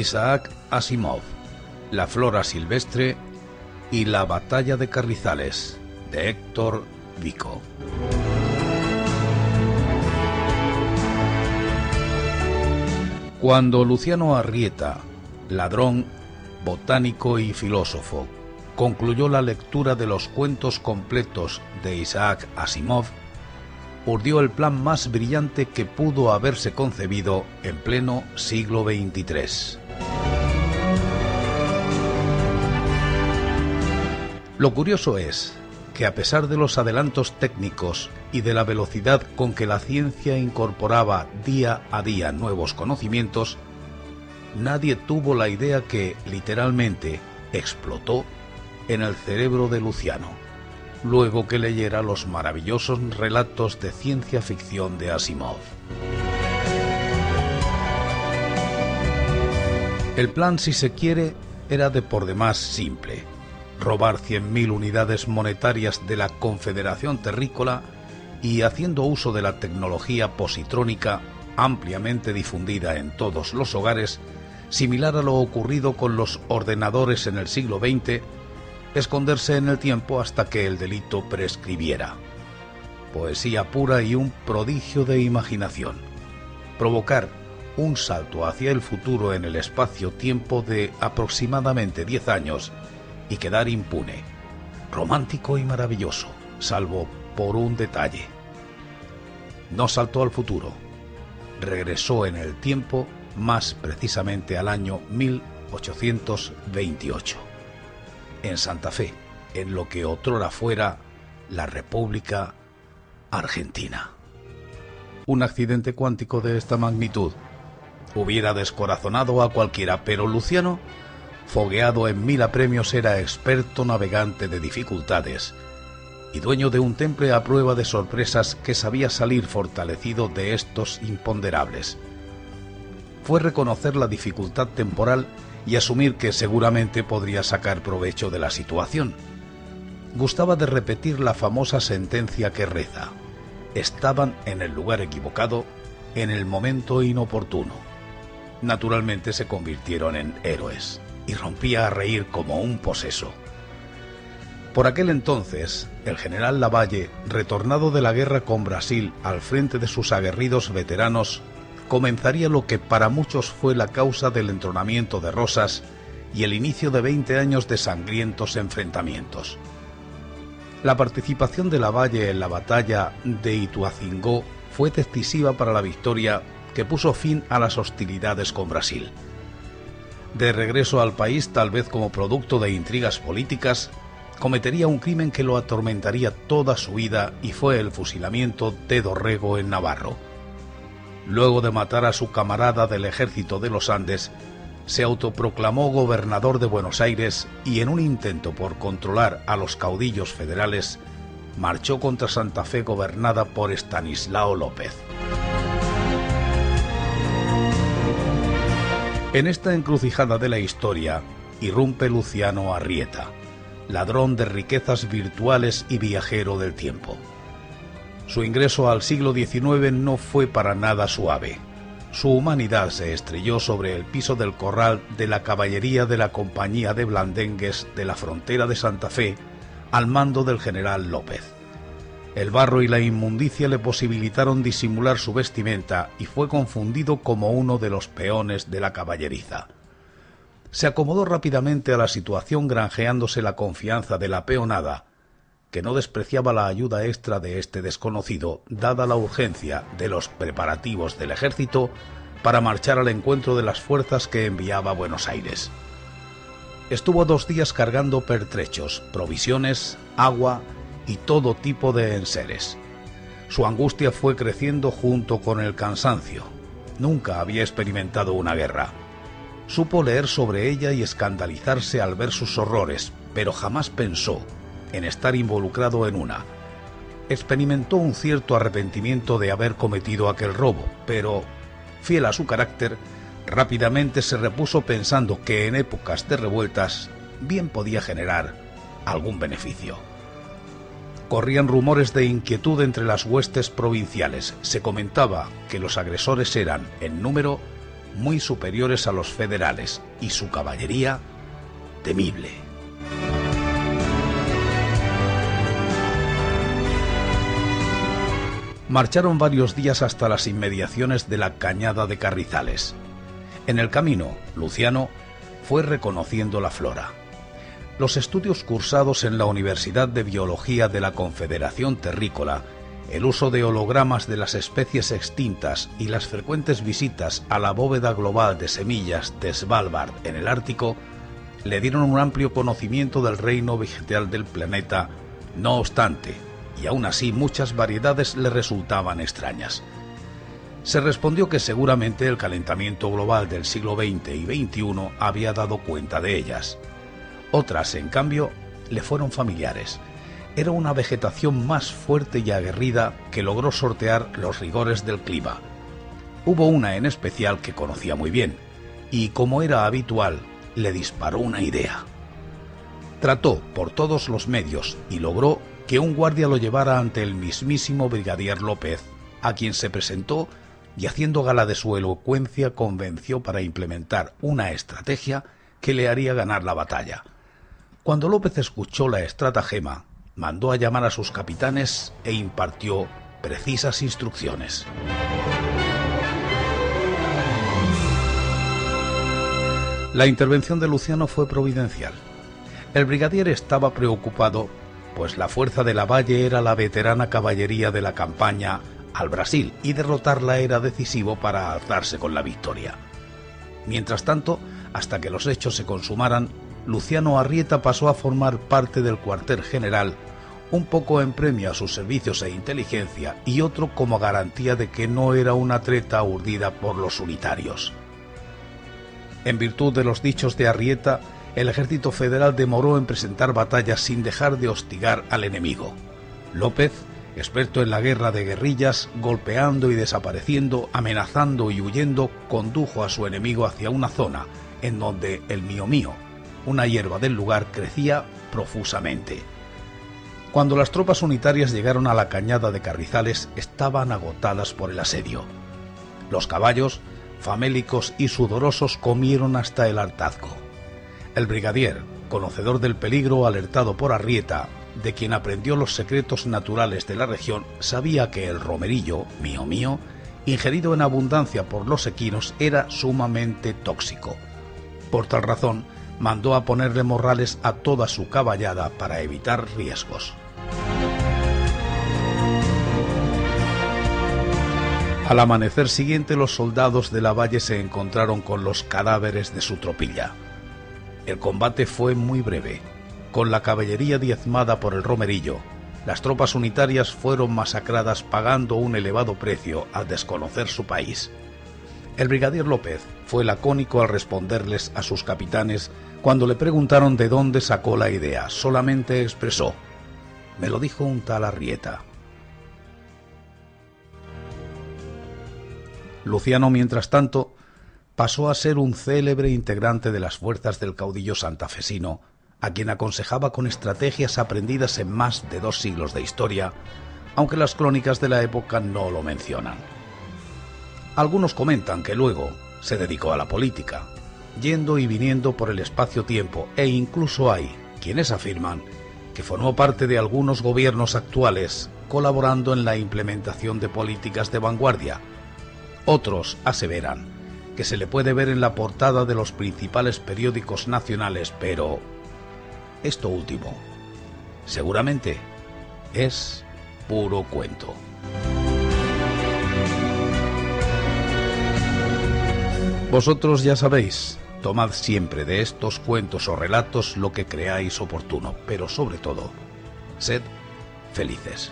Isaac Asimov, La flora silvestre y La batalla de Carrizales, de Héctor Vico. Cuando Luciano Arrieta, ladrón, botánico y filósofo, concluyó la lectura de los cuentos completos de Isaac Asimov, urdió el plan más brillante que pudo haberse concebido en pleno siglo XXIII. Lo curioso es que, a pesar de los adelantos técnicos y de la velocidad con que la ciencia incorporaba día a día nuevos conocimientos, nadie tuvo la idea que, literalmente, explotó en el cerebro de Luciano, luego que leyera los maravillosos relatos de ciencia ficción de Asimov. El plan, si se quiere, era de por demás simple: robar 100.000 unidades monetarias de la Confederación Terrícola y, haciendo uso de la tecnología positrónica ampliamente difundida en todos los hogares, similar a lo ocurrido con los ordenadores en el siglo XX, esconderse en el tiempo hasta que el delito prescribiera. Poesía pura y un prodigio de imaginación. Provocar un salto hacia el futuro en el espacio-tiempo de aproximadamente 10 años y quedar impune. Romántico y maravilloso, salvo por un detalle. No saltó al futuro. Regresó en el tiempo, más precisamente al año 1828. En Santa Fe, en lo que otrora fuera la República Argentina. Un accidente cuántico de esta magnitud hubiera descorazonado a cualquiera, pero Luciano, fogueado en 1000 apremios, era experto navegante de dificultades y dueño de un temple a prueba de sorpresas que sabía salir fortalecido de estos imponderables. Fue reconocer la dificultad temporal y asumir que seguramente podría sacar provecho de la situación. Gustaba de repetir la famosa sentencia que reza: estaban en el lugar equivocado, en el momento inoportuno. Naturalmente se convirtieron en héroes, y rompía a reír como un poseso. Por aquel entonces, el general Lavalle, retornado de la guerra con Brasil al frente de sus aguerridos veteranos, comenzaría lo que para muchos fue la causa del entronamiento de Rosas y el inicio de 20 años de sangrientos enfrentamientos. La participación de Lavalle en la batalla de Ituzaingó fue decisiva para la victoria que puso fin a las hostilidades con Brasil. De regreso al país, tal vez como producto de intrigas políticas, cometería un crimen que lo atormentaría toda su vida, y fue el fusilamiento de Dorrego en Navarro. Luego de matar a su camarada del ejército de los Andes, se autoproclamó gobernador de Buenos Aires y, en un intento por controlar a los caudillos federales, marchó contra Santa Fe gobernada por Estanislao López. En esta encrucijada de la historia irrumpe Luciano Arrieta, ladrón de riquezas virtuales y viajero del tiempo. Su ingreso al siglo XIX no fue para nada suave. Su humanidad se estrelló sobre el piso del corral de la caballería de la Compañía de Blandengues de la frontera de Santa Fe, al mando del general López. El barro y la inmundicia le posibilitaron disimular su vestimenta y fue confundido como uno de los peones de la caballeriza. Se acomodó rápidamente a la situación, granjeándose la confianza de la peonada, que no despreciaba la ayuda extra de este desconocido, dada la urgencia de los preparativos del ejército para marchar al encuentro de las fuerzas que enviaba a Buenos Aires. Estuvo 2 días cargando pertrechos, provisiones, agua y todo tipo de enseres. Su angustia fue creciendo junto con el cansancio. Nunca había experimentado una guerra. Supo leer sobre ella y escandalizarse al ver sus horrores, pero jamás pensó en estar involucrado en una. Experimentó un cierto arrepentimiento de haber cometido aquel robo, pero, fiel a su carácter, rápidamente se repuso pensando que en épocas de revueltas bien podía generar algún beneficio. Corrían rumores de inquietud entre las huestes provinciales. Se comentaba que los agresores eran, en número, muy superiores a los federales, y su caballería temible. Marcharon varios días hasta las inmediaciones de la Cañada de Carrizales. En el camino, Luciano fue reconociendo la flora. Los estudios cursados en la Universidad de Biología de la Confederación Terrícola, el uso de hologramas de las especies extintas y las frecuentes visitas a la bóveda global de semillas de Svalbard en el Ártico le dieron un amplio conocimiento del reino vegetal del planeta. No obstante, y aún así muchas variedades le resultaban extrañas. Se respondió que seguramente el calentamiento global del siglo XX y XXI había dado cuenta de ellas. Otras, en cambio, le fueron familiares. Era una vegetación más fuerte y aguerrida que logró sortear los rigores del clima. Hubo una en especial que conocía muy bien, y como era habitual, le disparó una idea. Trató por todos los medios y logró que un guardia lo llevara ante el mismísimo brigadier López, a quien se presentó y, haciendo gala de su elocuencia, convenció para implementar una estrategia que le haría ganar la batalla. Cuando López escuchó la estratagema, mandó a llamar a sus capitanes e impartió precisas instrucciones. La intervención de Luciano fue providencial. El brigadier estaba preocupado, pues la fuerza de Lavalle era la veterana caballería de la campaña al Brasil y derrotarla era decisivo para alzarse con la victoria. Mientras tanto, hasta que los hechos se consumaran, Luciano Arrieta pasó a formar parte del cuartel general, un poco en premio a sus servicios e inteligencia y otro como garantía de que no era una treta urdida por los unitarios. En virtud de los dichos de Arrieta, el ejército federal demoró en presentar batallas sin dejar de hostigar al enemigo. López, experto en la guerra de guerrillas, golpeando y desapareciendo, amenazando y huyendo, condujo a su enemigo hacia una zona en donde el miomío, una hierba del lugar, crecía profusamente. Cuando las tropas unitarias llegaron a la Cañada de Carrizales, estaban agotadas por el asedio. Los caballos, famélicos y sudorosos, comieron hasta el hartazgo. El brigadier, conocedor del peligro, alertado por Arrieta, de quien aprendió los secretos naturales de la región, sabía que el romerillo, miomío, ingerido en abundancia por los equinos, era sumamente tóxico. Por tal razón, mandó a ponerle morrales a toda su caballada para evitar riesgos. Al amanecer siguiente, los soldados de Lavalle se encontraron con los cadáveres de su tropilla. El combate fue muy breve. Con la caballería diezmada por el romerillo, las tropas unitarias fueron masacradas pagando un elevado precio al desconocer su país. El brigadier López fue lacónico al responderles a sus capitanes cuando le preguntaron de dónde sacó la idea. Solamente expresó: «Me lo dijo un tal Arrieta». Luciano, mientras tanto, pasó a ser un célebre integrante de las fuerzas del caudillo santafesino, a quien aconsejaba con estrategias aprendidas en más de 2 siglos de historia, aunque las crónicas de la época no lo mencionan. Algunos comentan que luego se dedicó a la política, yendo y viniendo por el espacio-tiempo, e incluso hay quienes afirman que formó parte de algunos gobiernos actuales, colaborando en la implementación de políticas de vanguardia. Otros aseveran que se le puede ver en la portada de los principales periódicos nacionales, pero esto último seguramente es puro cuento. Vosotros ya sabéis, tomad siempre de estos cuentos o relatos lo que creáis oportuno, pero sobre todo, sed felices.